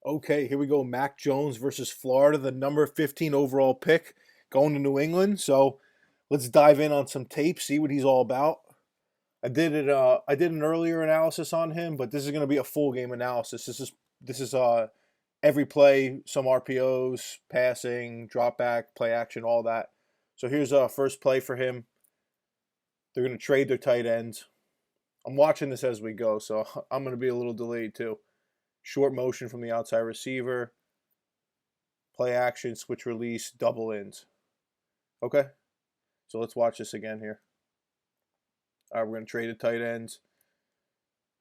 Okay, here we go. Mac Jones versus Florida, the number 15 overall pick, going to New England. So let's dive in on some tape, see what he's all about. I did an earlier analysis on him, but this is going to be a full game analysis. This is every play, some RPOs, passing, drop back, play action, all that. So here's a first play for him. They're going to trade their tight ends. I'm watching this as we go, so I'm going to be a little delayed too. Short motion from the outside receiver, play action, switch release, double ins. Okay, so let's watch this again here. All right, we're going to trade the tight ends.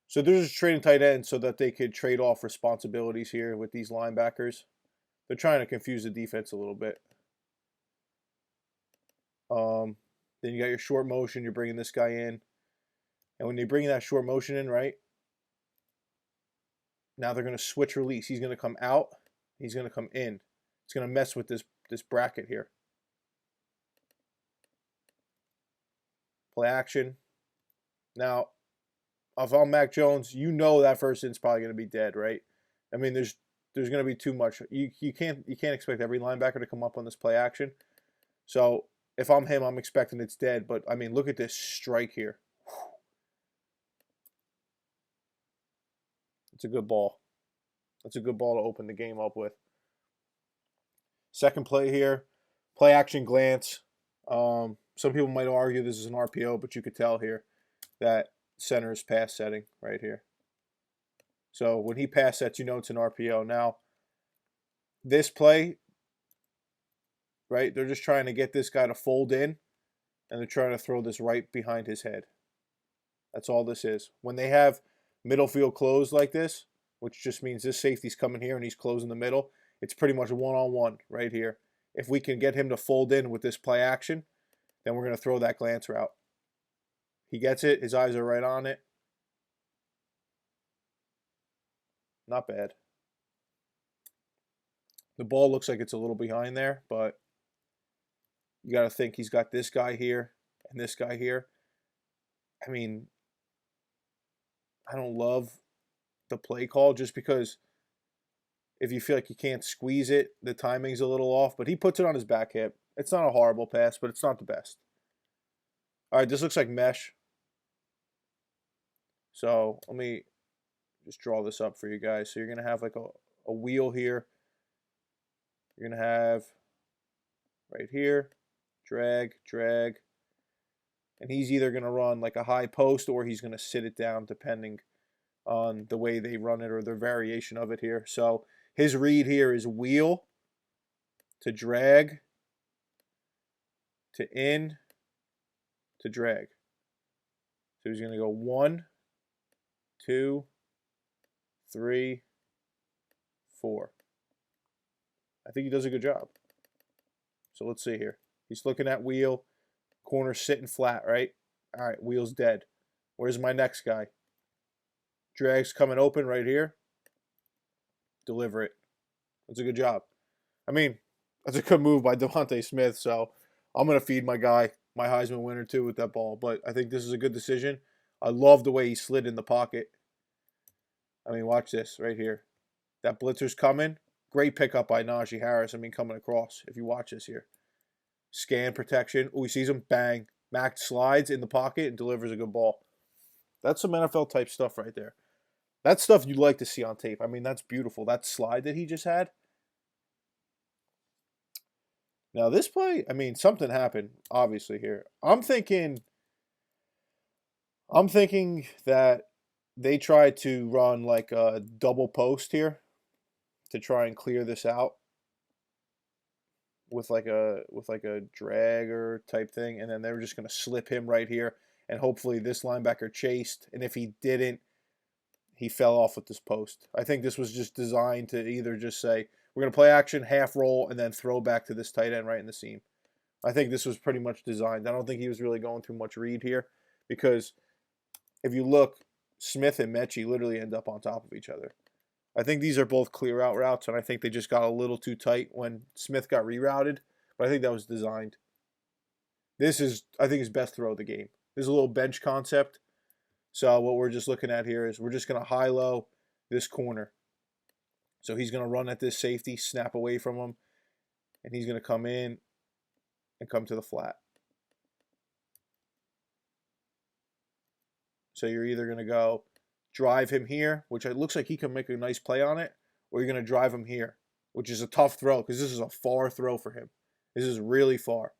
So they're just trading tight ends so that they could trade off responsibilities here with these linebackers. They're trying to confuse the defense a little bit. Then you got your short motion. You're bringing this guy in. And when you bring that short motion in, right, now they're going to switch release. He's going to come out. He's going to come in. It's going to mess with this bracket here. Play action. Now, if I'm Mac Jones, you know that first in's probably going to be dead, right? I mean, there's going to be too much. You can't expect every linebacker to come up on this play action. So if I'm him, I'm expecting it's dead. But I mean, look at this strike here. It's a good ball. That's a good ball to open the game up with. Second play here, play action glance. Some people might argue this is an RPO, but you could tell here that center is pass setting right here. So when he pass sets, you know it's an RPO. Now, this play, right, they're just trying to get this guy to fold in, and they're trying to throw this right behind his head. That's all this is. When they have middle field closed like this, which just means this safety's coming here and he's closing the middle, it's pretty much a one-on-one right here. If we can get him to fold in with this play action, then we're going to throw that glance route. He gets it. His eyes are right on it. Not bad. The ball looks like it's a little behind there, but you got to think he's got this guy here and this guy here. I mean, I don't love the play call just because if you feel like you can't squeeze it, the timing's a little off, but he puts it on his back hip. It's not a horrible pass, but it's not the best. All right, this looks like mesh. So let me just draw this up for you guys. So you're going to have like a wheel here. You're going to have right here, drag, drag. And he's either going to run like a high post or he's going to sit it down depending on the way they run it or their variation of it here. So his read here is wheel to drag to in to drag. So he's going to go 1, 2, 3, 4. I think he does a good job. So let's see here. He's looking at wheel, corner sitting flat, right? All right, wheel's dead. Where's my next guy? Drag's coming open right here. Deliver it. That's a good job. I mean, that's a good move by Devontae Smith. So I'm going to feed my guy, my Heisman winner too, with that ball. But I think this is a good decision. I love the way he slid in the pocket. I mean, watch this right here. That blitzer's coming. Great pickup by Najee Harris. I mean, coming across. If you watch this here. Scan protection. Oh, he sees him. Bang. Mac slides in the pocket and delivers a good ball. That's some NFL type stuff right there. That's stuff you'd like to see on tape. I mean, that's beautiful. That slide that he just had. Now, this play, I mean, something happened, obviously, here. I'm thinking that they tried to run like a double post here to try and clear this out with like a dragger type thing, and then they were just going to slip him right here, and hopefully this linebacker chased, and if he didn't, he fell off with this post. I think this was just designed to either just say we're going to play action, half roll, and then throw back to this tight end right in the seam. I think this was pretty much designed. I don't think he was really going through much read here because if you look, Smith and Mechie literally end up on top of each other. I think these are both clear out routes, and I think they just got a little too tight when Smith got rerouted, but I think that was designed. This is, I think, his best throw of the game. There's a little bench concept. So what we're just looking at here is we're just going to high-low this corner. So he's going to run at this safety, snap away from him, and he's going to come in and come to the flat. So you're either going to go drive him here, which it looks like he can make a nice play on it, or you're going to drive him here, which is a tough throw because this is a far throw for him. This is really far.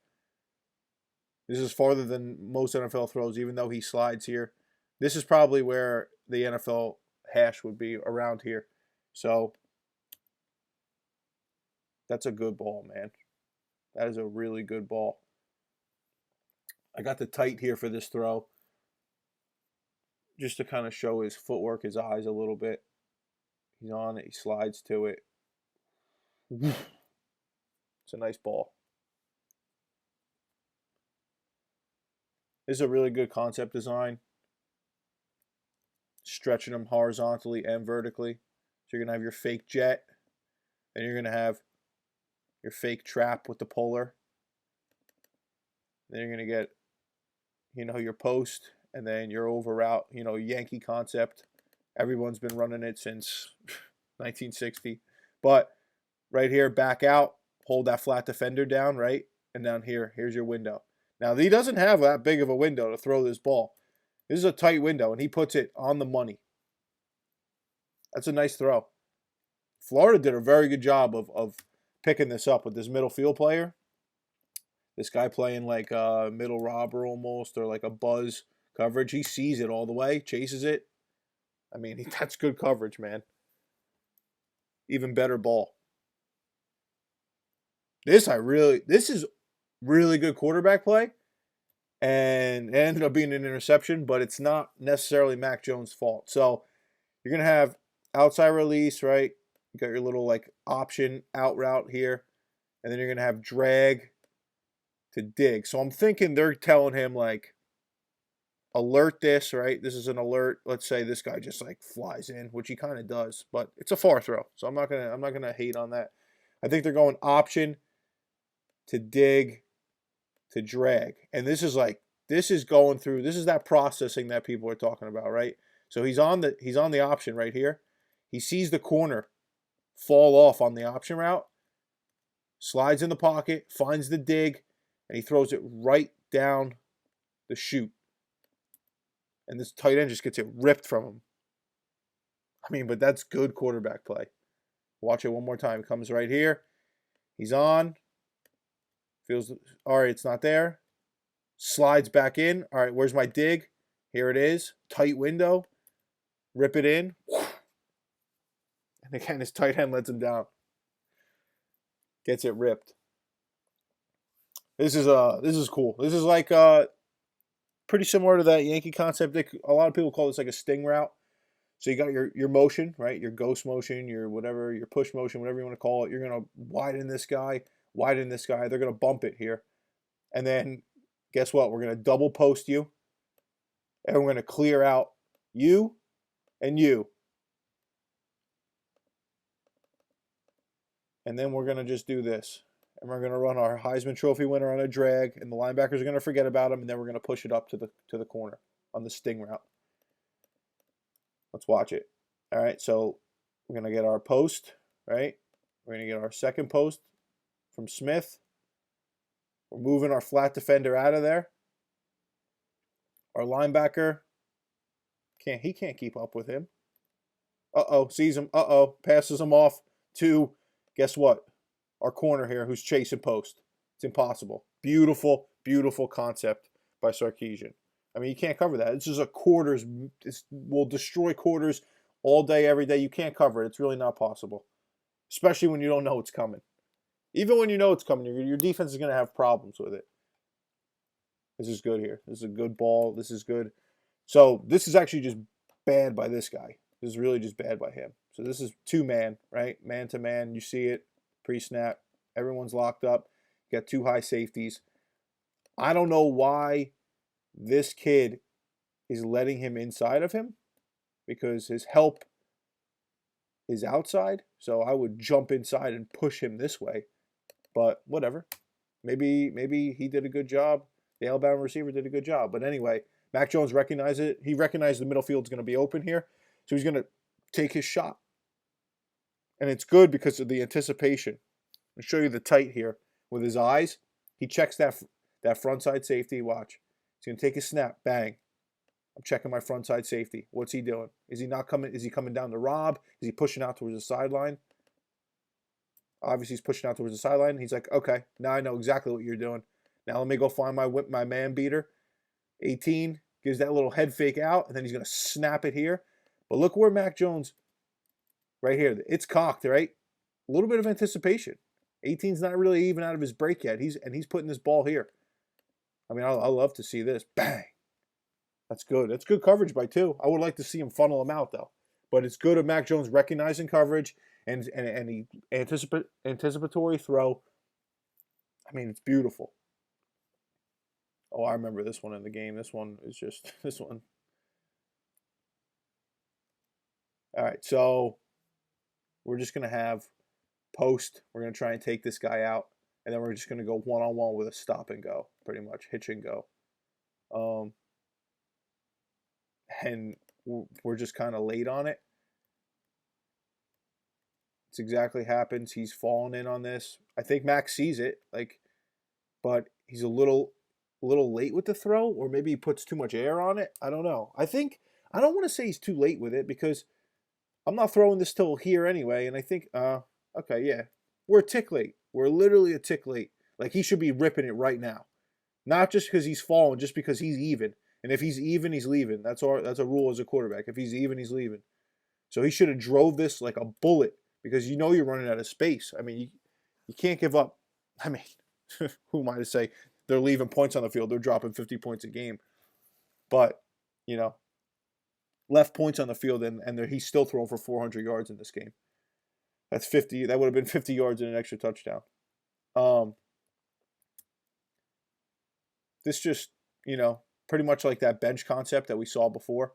This is farther than most NFL throws, even though he slides here. This is probably where the NFL hash would be, around here. So that's a good ball, man. That is a really good ball. I got the tight here for this throw, just to kind of show his footwork, his eyes a little bit. He's on it. He slides to it. It's a nice ball. This is a really good concept design. Stretching them horizontally and vertically. So you're going to have your fake jet. Then you're going to have your fake trap with the polar. Then you're going to get, your post. And then your over route, Yankee concept. Everyone's been running it since 1960. But right here, back out. Hold that flat defender down, right? And down here, here's your window. Now, he doesn't have that big of a window to throw this ball. This is a tight window, and he puts it on the money. That's a nice throw. Florida did a very good job of picking this up with this middle field player. This guy playing like a middle robber almost, or like a buzz coverage. He sees it all the way, chases it. I mean, that's good coverage, man. Even better ball. This is really good quarterback play, and it ended up being an interception, but it's not necessarily Mac Jones' fault. So you're going to have outside release, right? You got your little like option out route here, and then you're going to have drag to dig. So I'm thinking they're telling him like, alert this, right? This is an alert. Let's say this guy just like flies in, which he kind of does, but it's a far throw. So I'm not gonna hate on that. I think they're going option to dig to drag. And this is going through, this is that processing that people are talking about, right? So he's on the option right here. He sees the corner fall off on the option route, slides in the pocket, finds the dig, and he throws it right down the chute. And this tight end just gets it ripped from him. I mean, but that's good quarterback play. Watch it one more time. It comes right here. He's on. Feels, all right, it's not there. Slides back in. All right, where's my dig? Here it is. Tight window. Rip it in. And again, his tight end lets him down. Gets it ripped. This is cool. This is like pretty similar to that Yankee concept. A lot of people call this like a sting route. So you got your motion, right? Your ghost motion, your whatever, your push motion, whatever you want to call it. You're going to widen this guy. They're going to bump it here. And then guess what? We're going to double post you. And we're going to clear out you and you. And then we're going to just do this. And we're going to run our Heisman Trophy winner on a drag. And the linebackers are going to forget about him. And then we're going to push it up to the corner on the sting route. Let's watch it. All right, so we're going to get our post, right? We're going to get our second post from Smith. We're moving our flat defender out of there. Our linebacker, he can't keep up with him. Uh-oh, sees him. Uh-oh, passes him off to, guess what? Our corner here who's chasing post. It's impossible. Beautiful, beautiful concept by Sarkisian. I mean, you can't cover that. This is a quarters. This will destroy quarters all day, every day. You can't cover it. It's really not possible, especially when you don't know it's coming. Even when you know it's coming, your defense is going to have problems with it. This is good here. This is a good ball. This is good. So this is actually just bad by this guy. This is really just bad by him. So this is two-man, right? Man-to-man. You see it. Pre-snap. Everyone's locked up. You got two high safeties. I don't know why this kid is letting him inside of him, because his help is outside. So I would jump inside and push him this way. But whatever. Maybe he did a good job. The Alabama receiver did a good job. But anyway, Mac Jones recognized it. He recognized the middle field's going to be open here. So he's going to take his shot. And it's good because of the anticipation. I'll show you the tight here with his eyes. He checks that front side safety. Watch. He's going to take his snap. Bang. I'm checking my front side safety. What's he doing? Is he not coming? Is he coming down to rob? Is he pushing out towards the sideline? Obviously, he's pushing out towards the sideline. He's like, okay, now I know exactly what you're doing. Now let me go find my man beater. 18 gives that little head fake out, and then he's going to snap it here. But look where Mac Jones, right here, it's cocked, right? A little bit of anticipation. 18's not really even out of his break yet. He's putting this ball here. I mean, I love to see this. Bang. That's good. That's good coverage by 2. I would like to see him funnel him out, though. But it's good of Mac Jones recognizing coverage and the anticipatory throw. I mean, it's beautiful. Oh, I remember this one in the game. This one is just this one. All right, so we're just going to have post. We're going to try and take this guy out. And then we're just going to go one-on-one with a stop and go, pretty much, hitch and go. And we're just kind of late on it. It's exactly happens. He's fallen in on this. I think Max sees it, but he's a little late with the throw, or maybe he puts too much air on it. I don't know. I don't want to say he's too late with it because I'm not throwing this till here anyway. And I think, okay, yeah, we're a tick late. We're literally a tick late. Like, he should be ripping it right now, not just because he's fallen, just because he's even. And if he's even, he's leaving. That's a rule as a quarterback. If he's even, he's leaving. So he should have drove this like a bullet because you know you're running out of space. I mean, you can't give up. I mean, who am I to say they're leaving points on the field? They're dropping 50 points a game. But, you know, left points on the field, and he's still throwing for 400 yards in this game. That's 50. That would have been 50 yards and an extra touchdown. This just, you know, pretty much like that bench concept that we saw before.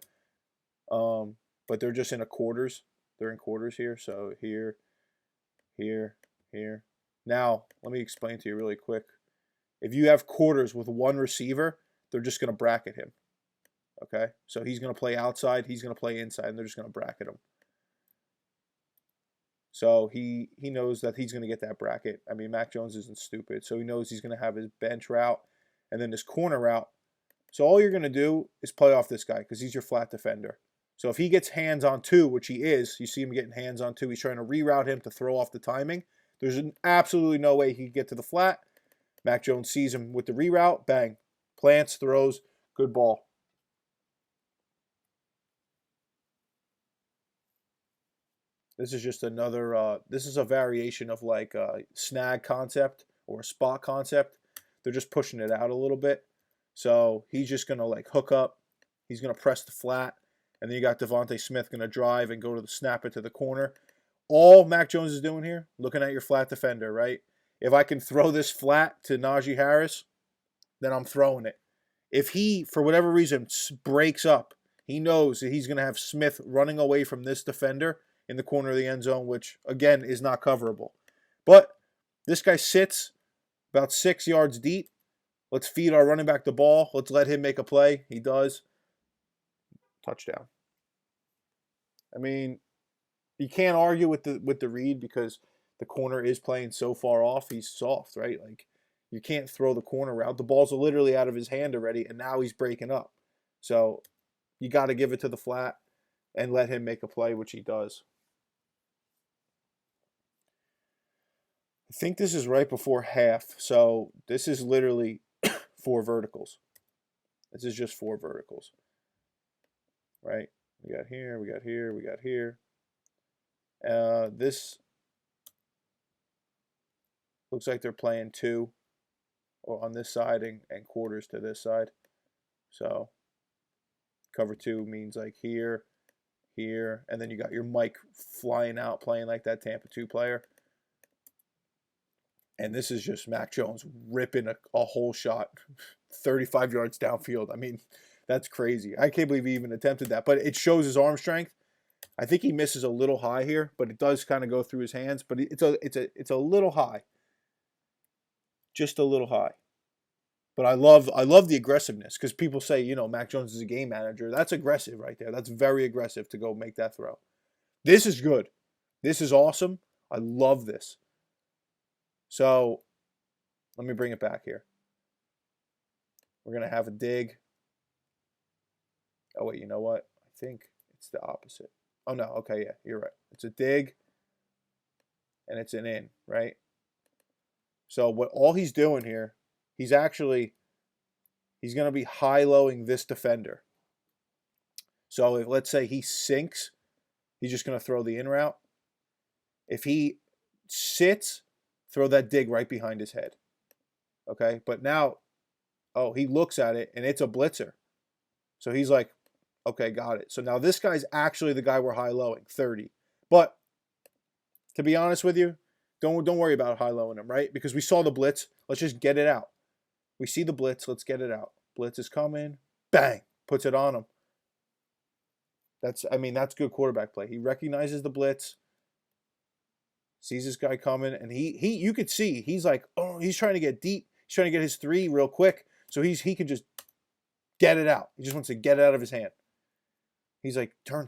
But they're just in a quarters. They're in quarters here. So here, here, here. Now, let me explain to you really quick. If you have quarters with one receiver, they're just going to bracket him. Okay? So he's going to play outside. He's going to play inside. And they're just going to bracket him. So he knows that he's going to get that bracket. I mean, Mac Jones isn't stupid. So he knows he's going to have his bench route and then this corner route. So all you're going to do is play off this guy because he's your flat defender. So if he gets hands on 2, which he is, you see him getting hands on 2, he's trying to reroute him to throw off the timing. There's absolutely no way he can get to the flat. Mac Jones sees him with the reroute. Bang. Plants, throws, good ball. This is just another, this is a variation of like a snag concept or a spot concept. They're just pushing it out a little bit. So he's just going to like hook up. He's going to press the flat. And then you got Devontae Smith going to drive and go to the snap it to the corner. All Mac Jones is doing here, looking at your flat defender, right? If I can throw this flat to Najee Harris, then I'm throwing it. If he, for whatever reason, breaks up, he knows that he's going to have Smith running away from this defender in the corner of the end zone, which, again, is not coverable. But this guy sits about 6 yards deep. Let's feed our running back the ball. Let's let him make a play. He does. Touchdown. I mean, you can't argue with the read because the corner is playing so far off. He's soft, right? Like, you can't throw the corner route. The ball's literally out of his hand already, and now he's breaking up. So you got to give it to the flat and let him make a play, which he does. I think this is right before half. So this is literally 4 verticals. This is just 4 verticals. Right? We got here, we got here, we got here. This looks like they're playing 2 on this side and quarters to this side. So cover 2 means like here, here, and then you got your Mike flying out playing like that Tampa 2 player. And this is just Mac Jones ripping a whole shot 35 yards downfield. I mean, that's crazy. I can't believe he even attempted that. But it shows his arm strength. I think he misses a little high here, but it does kind of go through his hands. But it's a little high. Just a little high. But I love the aggressiveness because people say, you know, Mac Jones is a game manager. That's aggressive right there. That's very aggressive to go make that throw. This is good. This is awesome. I love this. So let me bring it back here. We're going to have a dig. Oh, wait, you know what? I think it's the opposite. Oh, no. Okay, yeah, you're right. It's a dig, and it's an in, right? So what all he's doing here, he's going to be high-lowing this defender. So if, let's say he sinks, he's just going to throw the in route. If he sits, throw that dig right behind his head. Okay, but now, oh, he looks at it, and it's a blitzer. So he's like, okay, got it. So now this guy's actually the guy we're high-lowing, 30. But to be honest with you, don't worry about high-lowing him, right? Because we saw the blitz. Let's just get it out. We see the blitz. Let's get it out. Blitz is coming. Bang. Puts it on him. That's good quarterback play. He recognizes the blitz, sees this guy coming, and you could see he's like, oh, he's trying to get deep. He's trying to get his 3 real quick, so he can just get it out. He just wants to get it out of his hand. He's like, turn.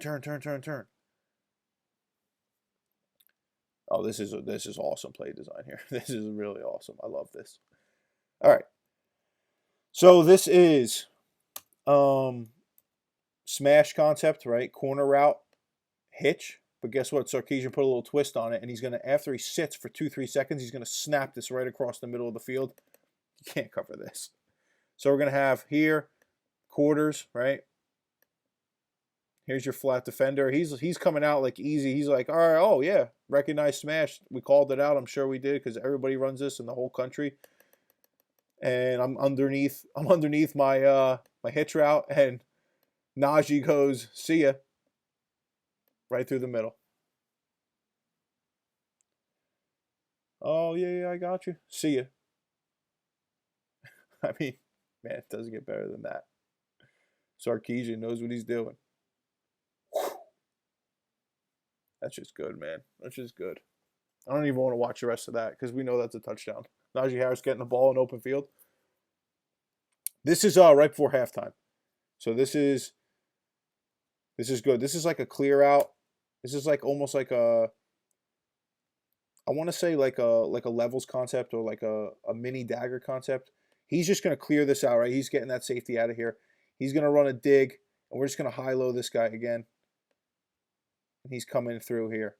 Oh, this is awesome play design here. This is really awesome. I love this. All right. So this is smash concept, right? Corner route, hitch. But guess what? Sarkisian put a little twist on it, and he's going to, after he sits for 2-3 seconds, he's going to snap this right across the middle of the field. You can't cover this. So we're going to have here quarters, right? Here's your flat defender. He's coming out like easy. He's like, all right, oh yeah, recognize smash. We called it out. I'm sure we did because everybody runs this in the whole country. And I'm underneath my my hitch route, and Najee goes, see ya, right through the middle. Oh yeah, I got you. See ya. I mean, man, it doesn't get better than that. Sarkisian knows what he's doing. That's just good, man. That's just good. I don't even want to watch the rest of that because we know that's a touchdown. Najee Harris getting the ball in open field. This is right before halftime. So this is good. This is like a clear out. This is like almost like a, I want to say like a levels concept or like a mini dagger concept. He's just going to clear this out, right? He's getting that safety out of here. He's going to run a dig, and we're just going to high-low this guy again. And he's coming through here.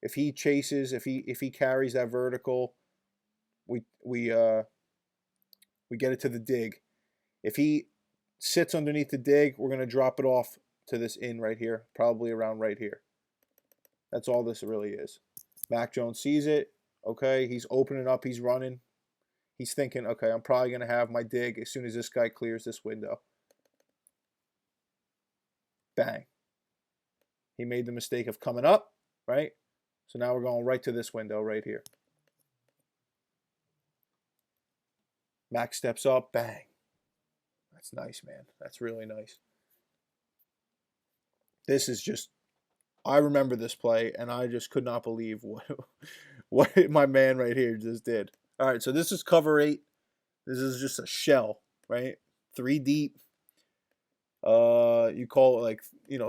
If he chases, if he carries that vertical, we get it to the dig. If he sits underneath the dig, we're going to drop it off to this in right here, probably around right here. That's all this really is. Mac Jones sees it. Okay, he's opening up. He's running. He's thinking, okay, I'm probably going to have my dig as soon as this guy clears this window. Bang. He made the mistake of coming up, right? So now we're going right to this window right here. Mac steps up. Bang. That's nice, man. That's really nice. This is just, I remember this play, and I just could not believe what my man right here just did. All right, so this is cover 8. This is just a shell, right? 3 deep. You call it like,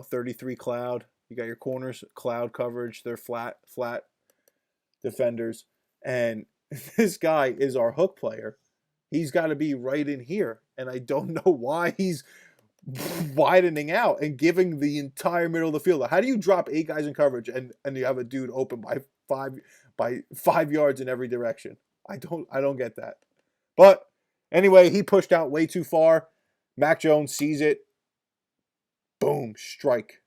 33 cloud. You got your corners, cloud coverage. They're flat defenders. And this guy is our hook player. He's got to be right in here. And I don't know why he's widening out and giving the entire middle of the field. How do you drop 8 guys in coverage and you have a dude open by 5 yards in every direction? I don't get that. But anyway, he pushed out way too far. Mac Jones sees it. Boom, strike.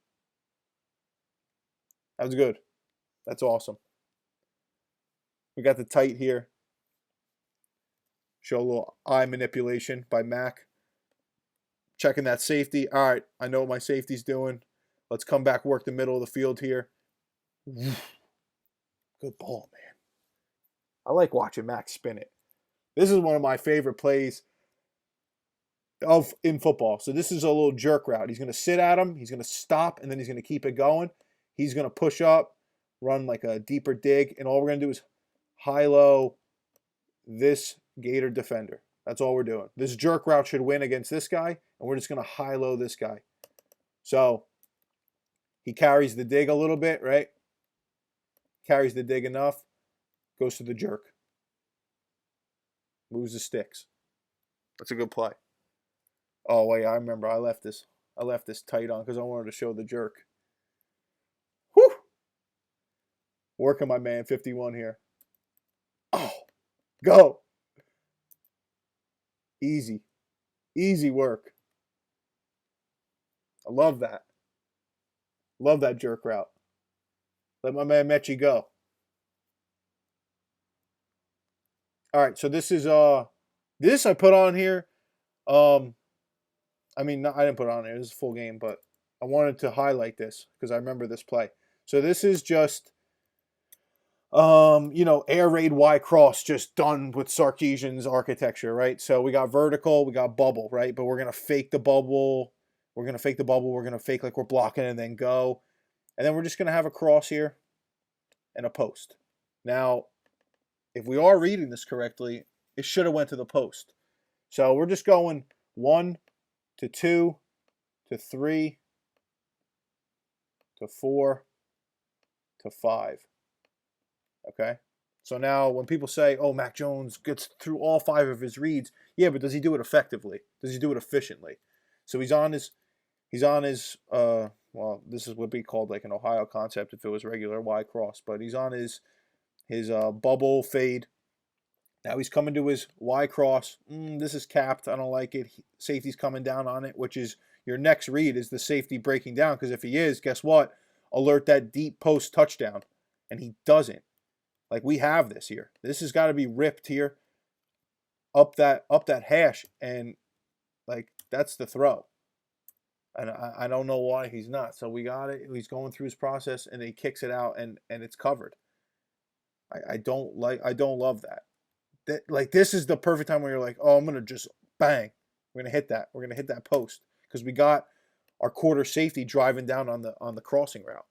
That was good. That's awesome. We got the tight here. Show a little eye manipulation by Mac. Checking that safety. All right, I know what my safety's doing. Let's come back, work the middle of the field here. Good ball, man. I like watching Mac spin it. This is one of my favorite plays in football. So this is a little jerk route. He's going to sit at him. He's going to stop, and then he's going to keep it going. He's going to push up, run like a deeper dig, and all we're going to do is high-low this Gator defender. That's all we're doing. This jerk route should win against this guy, and we're just going to high-low this guy. So he carries the dig a little bit, right? carries the dig enough, goes to the jerk. Moves the sticks. That's a good play. Oh wait, I remember I left this tight on because I wanted to show the jerk. Whew! Working my man 51 here. Oh, go. Easy. Easy work. I love that. Love that jerk route. Let my man Mechie go. All right, so this is this I put on here. I mean, I didn't put it on here. This is a full game, but I wanted to highlight this because I remember this play. So this is just air raid Y cross just done with Sarkisian's architecture, right? So we got vertical, we got bubble, right? But we're going to fake the bubble. We're going to fake the bubble. We're going to fake like we're blocking and then go. And then we're just going to have a cross here and a post. Now, if we are reading this correctly, it should have went to the post. So we're just going 1 to 2 to 3 to 4 to 5. Okay? So now when people say, oh, Mac Jones gets through all 5 of his reads, yeah, but does he do it effectively? Does he do it efficiently? So he's on his well, this is what would be called like an Ohio concept if it was regular Y cross, but he's on his bubble fade. Now he's coming to his Y cross. This is capped. I don't like it. Safety's coming down on it, which is your next read is the safety breaking down. Because if he is, guess what? Alert that deep post touchdown. And he doesn't. Like we have this here. This has got to be ripped here. Up that hash. And like that's the throw. And I don't know why he's not. So we got it. He's going through his process and he kicks it out and it's covered. I don't love that. Like this is the perfect time where you're like, oh, I'm gonna just bang. We're gonna hit that. We're gonna hit that post because we got our quarter safety driving down on the crossing route.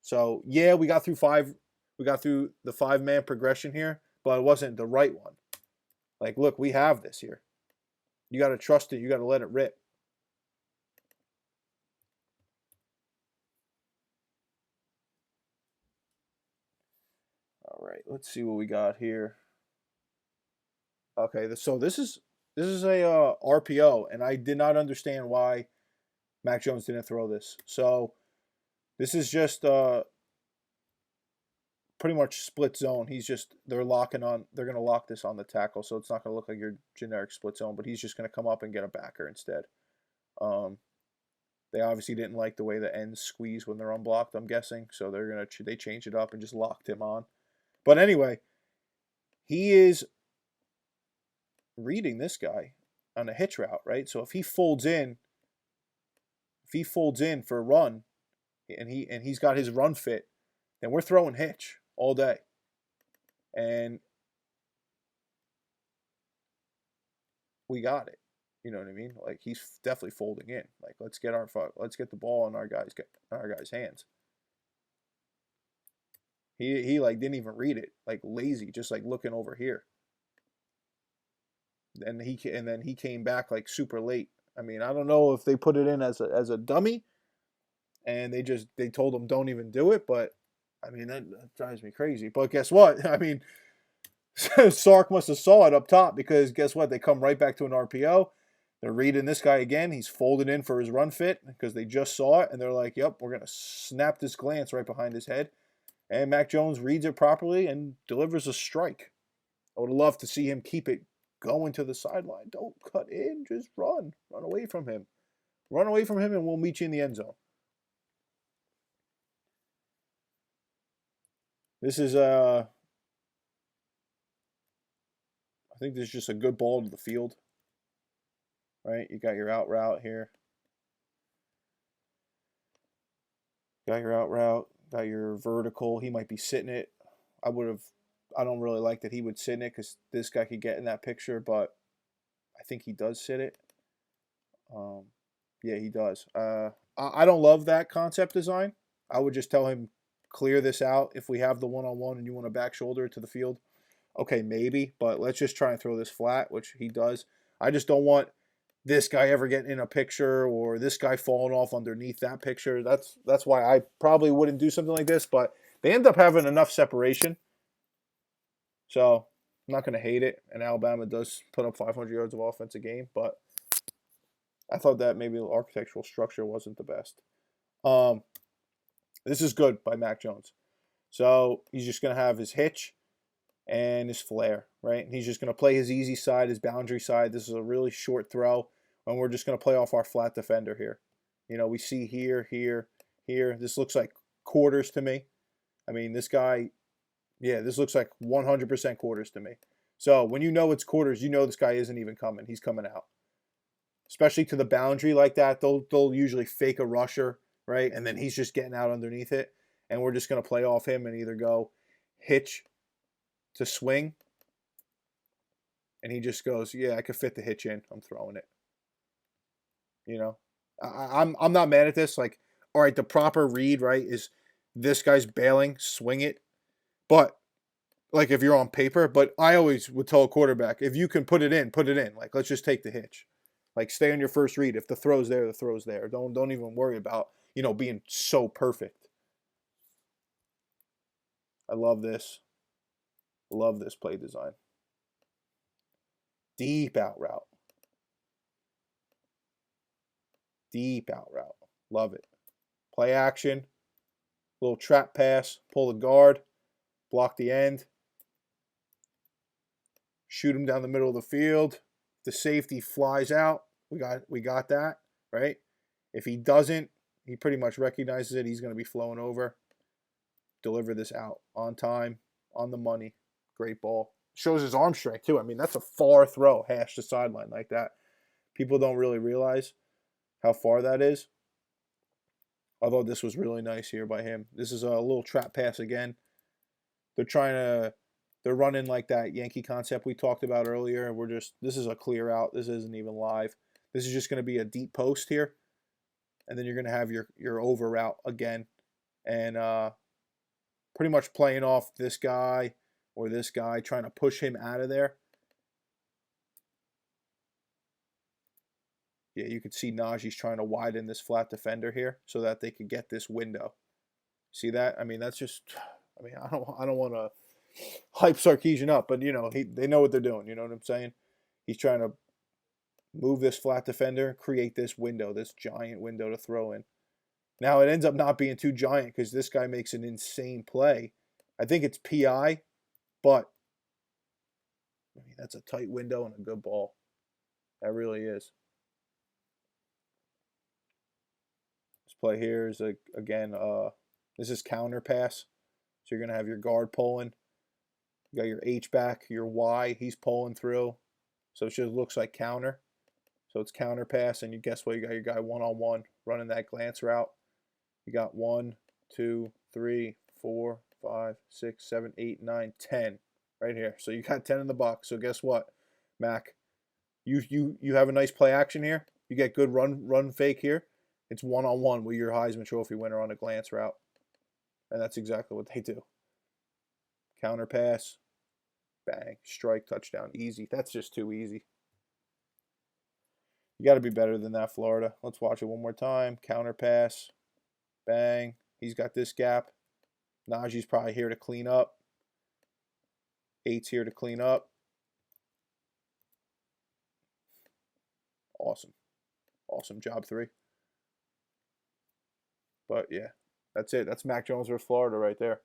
So yeah, we got through 5. We got through the 5-man progression here, but it wasn't the right one. Like, look, we have this here. You got to trust it. You got to let it rip. All right, let's see what we got here. Okay, so this is a RPO, and I did not understand why Mac Jones didn't throw this. So this is just pretty much split zone. They're going to lock this on the tackle, so it's not going to look like your generic split zone, but he's just going to come up and get a backer instead. They obviously didn't like the way the ends squeeze when they're unblocked, I'm guessing, so they changed it up and just locked him on. But anyway, he is reading this guy on a hitch route, right? So if he folds in for a run and he's got his run fit, then we're throwing hitch all day. And we got it. You know what I mean? Like he's definitely folding in. Like let's get the ball in our guys' hands. He like didn't even read it. Like lazy, just like looking over here. And then he came back like super late. I mean, I don't know if they put it in as a dummy and they told him don't even do it, but I mean that drives me crazy. But guess what? I mean Sark must have saw it up top because guess what? They come right back to an RPO. They're reading this guy again. He's folded in for his run fit because they just saw it and they're like, "Yep, we're going to snap this glance right behind his head." And Mac Jones reads it properly and delivers a strike. I would love to see him keep it going to the sideline. Don't cut in. Just run. Run away from him. Run away from him and we'll meet you in the end zone. This is, I think this is just a good ball to the field. Right? You got your out route here. Got your out route. Got your vertical. He might be sitting it. I don't really like that he would sit in it because this guy could get in that picture, but I think he does sit it. Yeah, he does. I don't love that concept design. I would just tell him, clear this out. If we have the one-on-one and you want to back shoulder it to the field, okay, maybe. But let's just try and throw this flat, which he does. I just don't want this guy ever getting in a picture or this guy falling off underneath that picture. That's why I probably wouldn't do something like this, but they end up having enough separation. So I'm not going to hate it. And Alabama does put up 500 yards of offense a game, but I thought that maybe the architectural structure wasn't the best. This is good by Mac Jones. So he's just going to have his hitch and his flare, right? And he's just going to play his easy side, his boundary side. This is a really short throw, and we're just going to play off our flat defender here. You know, we see here, here, here. This looks like quarters to me. I mean, this guy, yeah, this looks like 100% quarters to me. So when you know it's quarters, you know this guy isn't even coming. He's coming out. Especially to the boundary like that, they'll usually fake a rusher, right? And then he's just getting out underneath it. And we're just going to play off him and either go hitch to swing. And he just goes, yeah, I could fit the hitch in. I'm throwing it. You know, I'm not mad at this. Like, all right, the proper read, right, is this guy's bailing, swing it. But, like, if you're on paper, but I always would tell a quarterback, if you can put it in, put it in. Like, let's just take the hitch. Like, stay on your first read. If the throw's there, the throw's there. Don't even worry about, you know, being so perfect. I love this. Love this play design. Deep out route. Deep out route. Love it. Play action. Little trap pass. Pull the guard. Block the end. Shoot him down the middle of the field. The safety flies out. We got that, right? If he doesn't, he pretty much recognizes it. He's going to be flowing over. Deliver this out on time, on the money. Great ball. Shows his arm strength, too. I mean, that's a far throw, hash to sideline like that. People don't really realize how far that is. Although this was really nice here by him. This is a little trap pass again. They're running like that Yankee concept we talked about earlier. This is a clear out. This isn't even live. This is just going to be a deep post here. And then you're going to have your over route again. And pretty much playing off this guy or this guy, trying to push him out of there. Yeah, you can see Najee's trying to widen this flat defender here so that they could get this window. See that? I mean, that's just, I mean, I don't want to hype Sarkisian up, but, you know, they know what they're doing. You know what I'm saying? He's trying to move this flat defender, create this window, this giant window to throw in. Now, it ends up not being too giant because this guy makes an insane play. I think it's PI, but I mean, that's a tight window and a good ball. That really is. This play here is, again, this is counter pass. So you're going to have your guard pulling. You got your H back, your Y, he's pulling through. So it just looks like counter. So it's counter pass, and you guess what? You got your guy one-on-one running that glance route. You got 1, 2, 3, 4, 5, 6, 7, 8, 9, 10 right here. So you got 10 in the box. So guess what, Mac? You have a nice play action here. You get good run fake here. It's one-on-one with your Heisman Trophy winner on a glance route. And that's exactly what they do. Counter pass. Bang. Strike, touchdown. Easy. That's just too easy. You got to be better than that, Florida. Let's watch it one more time. Counter pass. Bang. He's got this gap. Najee's probably here to clean up. 8's here to clean up. Awesome. Awesome job, 3. But, yeah, that's it. That's Mac Jones versus Florida right there.